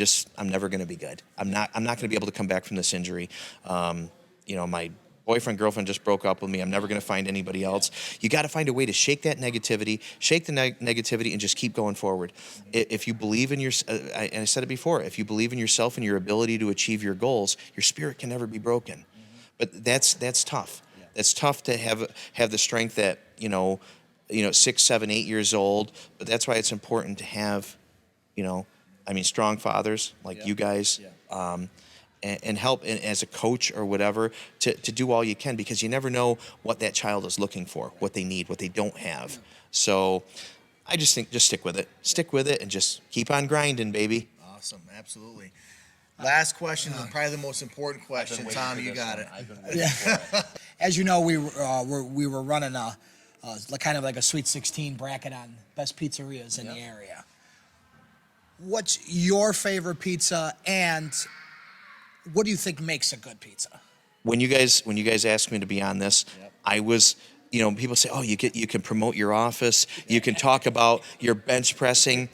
never going to be good. I'm not going to be able to come back from this injury. My girlfriend just broke up with me. I'm never going to find anybody else. You got to find a way to shake that negativity, and just keep going forward. If you believe in and I said it before, if you believe in yourself and your ability to achieve your goals, your spirit can never be broken. But that's tough. That's tough to have the strength that 6, 7, 8 years old. But that's why it's important to have, strong fathers like you guys. And help as a coach or whatever to do all you can, because you never know what that child is looking for, what they need, what they don't have. So I just think stick with it and just keep on grinding, baby. Awesome. Absolutely. Last question is probably the most important question. Tom, you got it. As you know, we were running a kind of like a Sweet 16 bracket on best pizzerias in the area. What's your favorite pizza, and what do you think makes a good pizza? When you guys asked me to be on this, I was, people say, oh, you can promote your office, you can talk about your bench pressing.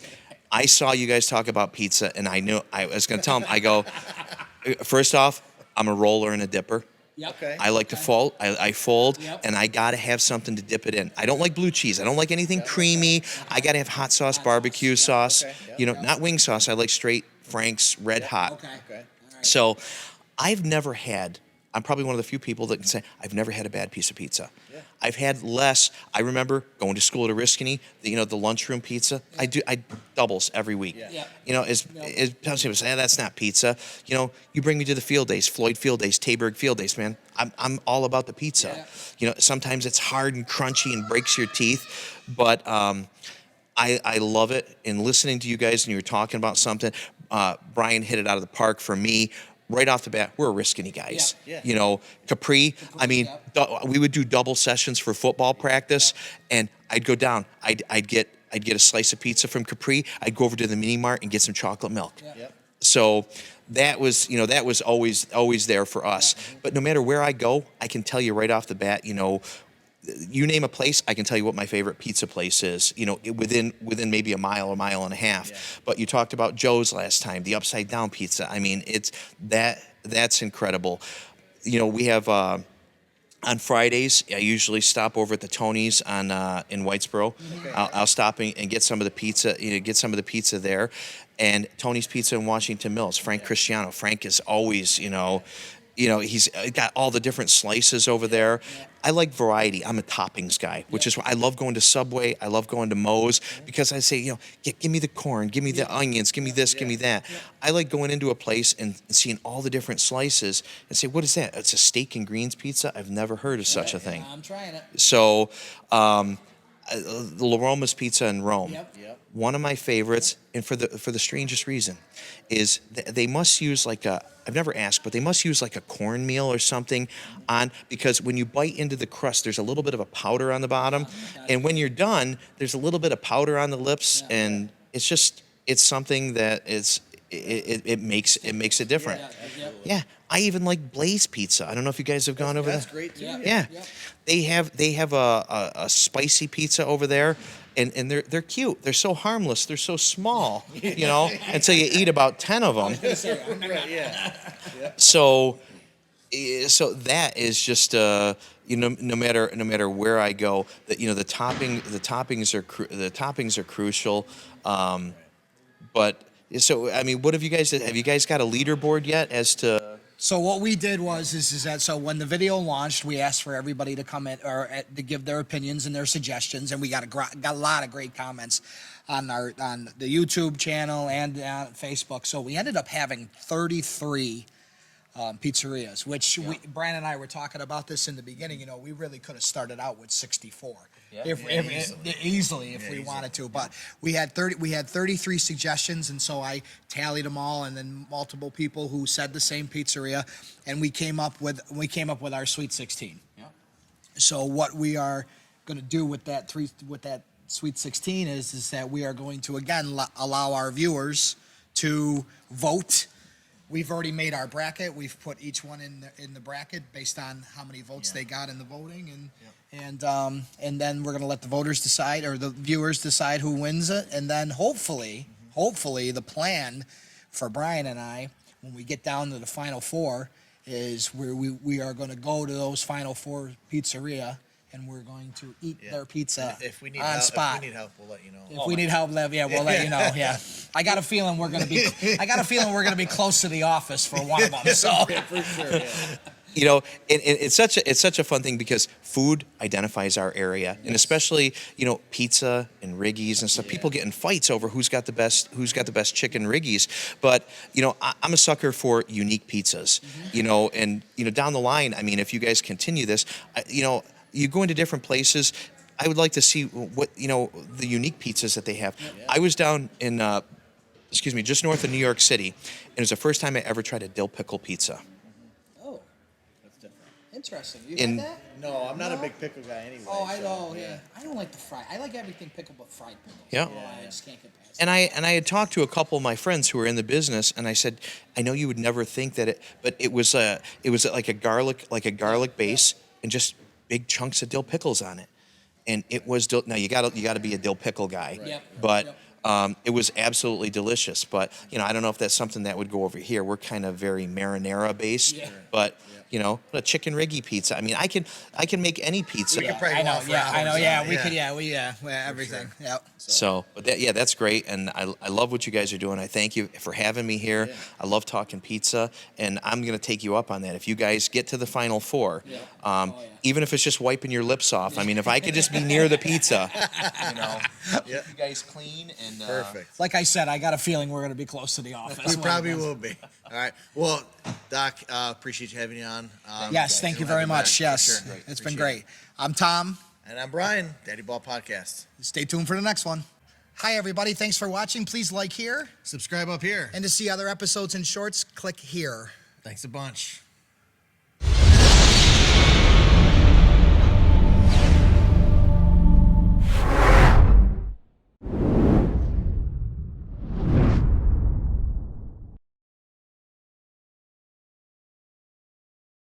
I saw you guys talk about pizza, and I knew I was going to tell them. I go, first off, I'm a roller and a dipper. Okay. I like to fold. I fold, Yep. and I gotta have something to dip it in. I don't like blue cheese. I don't like anything creamy. I gotta have hot sauce, barbecue sauce. Okay. Not wing sauce. I like straight Frank's Red Hot. Okay. Okay. So I've never had I'm probably one of the few people that can say I've never had a bad piece of pizza. Yeah. I've had less. I remember going to school at Oriskany, the lunchroom pizza. Yeah. I doubles every week. Yeah. Yeah. You know, as people say, that's not pizza. You know, you bring me to the field days, Floyd Field Days, Tayberg Field Days, man. I'm all about the pizza. Yeah. You know, sometimes it's hard and crunchy and breaks your teeth, but I love it. And listening to you guys, and you were talking about something, Bryan hit it out of the park for me. Right off the bat, we're Oriskany guys. Yeah. You know, Capri, I mean, we would do double sessions for football practice, and I'd go down. I'd get a slice of pizza from Capri. I'd go over to the mini mart and get some chocolate milk. Yeah. So that was always there for us. But no matter where I go, I can tell you right off the bat, you know, you name a place, I can tell you what my favorite pizza place is, you know, within maybe a mile and a half. Yeah. But you talked about Joe's last time, the upside down pizza. I mean, that's incredible. You know, we have on Fridays, I usually stop over at the Tony's in Whitesboro. Okay. I'll stop and get some of the pizza, there. And Tony's Pizza in Washington Mills, Frank Cristiano. Frank is always, he's got all the different slices over there. I like variety. I'm a toppings guy, which is why I love going to Subway. I love going to Moe's because I say, give me the corn, give me the onions, give me this, give me that. I like going into a place and seeing all the different slices and say, what is that? It's a steak and greens pizza? I've never heard of such a thing. I'm trying it. So, the La Roma's Pizza in Rome. Yep. One of my favorites, and for the strangest reason, is they must use I've never asked, but they must use like a cornmeal or something because when you bite into the crust, there's a little bit of a powder on the bottom, and when you're done, there's a little bit of powder on the lips, and it's something that it makes it different. Yeah. I even like Blaze Pizza. I don't know if you guys have gone over there. That's great too. Yeah. They have a spicy pizza over there, and they're cute. They're so harmless. They're so small, until you eat about 10 of them. Right, yeah. So that is just no matter where I go, that the toppings are crucial. But so I mean, what have you guys got a leaderboard yet as to? So what we did is that when the video launched, we asked for everybody to come in or to give their opinions and their suggestions, and we got a lot of great comments on the YouTube channel and on Facebook. So we ended up having 33 pizzerias, which Bryan and I were talking about this in the beginning. We really could have started out with 64. Easily if we wanted to, but we had 33 suggestions, and so I tallied them all, and then multiple people who said the same pizzeria, and we came up with our Sweet 16. Yeah. So what we are going to do with that Sweet 16 is that we are going to again allow our viewers to vote. We've already made our bracket. We've put each one in the bracket based on how many votes they got in the voting, and then we're going to let the voters decide, or the viewers decide who wins it, and then hopefully the plan for Bryan and I, when we get down to the Final Four, is where we are going to go to those Final Four pizzeria, and we're going to eat their pizza on spot. If we need help, we'll let you know. If we need help, we'll let you know. Yeah, I got a feeling we're going to be close to the office for one of them. So for sure. Yeah. It's such a fun thing because food identifies our area, and especially pizza and Riggies and stuff. People get in fights over who's got the best chicken Riggies. But I'm a sucker for unique pizzas. And down the line, I mean, if you guys continue this, you go into different places. I would like to see what the unique pizzas that they have. Yeah. I was down in just north of New York City, and it was the first time I ever tried a dill pickle pizza. Interesting. You had that? No, I'm not a big pickle guy anyway. Oh, I know. Yeah. I don't like the fried. I like everything pickled but fried pickle. Yeah. I just can't get past and I had talked to a couple of my friends who were in the business, and I said, I know you would never think that but it was like a garlic base and just big chunks of dill pickles on it, and it was now you got to be a dill pickle guy, right. But It was absolutely delicious, but I don't know if that's something that would go over here. We're kind of very marinara based, but a chicken riggy pizza. I mean, I can make any pizza. We could probably I go know, on for yeah, I know, hours yeah, on it, we could, everything, sure. yep. So, but that's great, and I love what you guys are doing. I thank you for having me here. Yeah. I love talking pizza, and I'm going to take you up on that. If you guys get to the Final Four, even if it's just wiping your lips off, I mean, if I could just be near the pizza, keep you guys clean and Perfect. Like I said, I got a feeling we're going to be close to the office. We probably will be. All right. Well, Doc, appreciate you having you on. Yes, thank you we'll very have much. back, for Yes, sure. it's been Appreciate great. I'm Tom. And I'm Bryan, DaddyBall Podcast. Stay tuned for the next one. Hi, everybody. Thanks for watching. Please like here. Subscribe up here. And to see other episodes and shorts, click here. Thanks a bunch.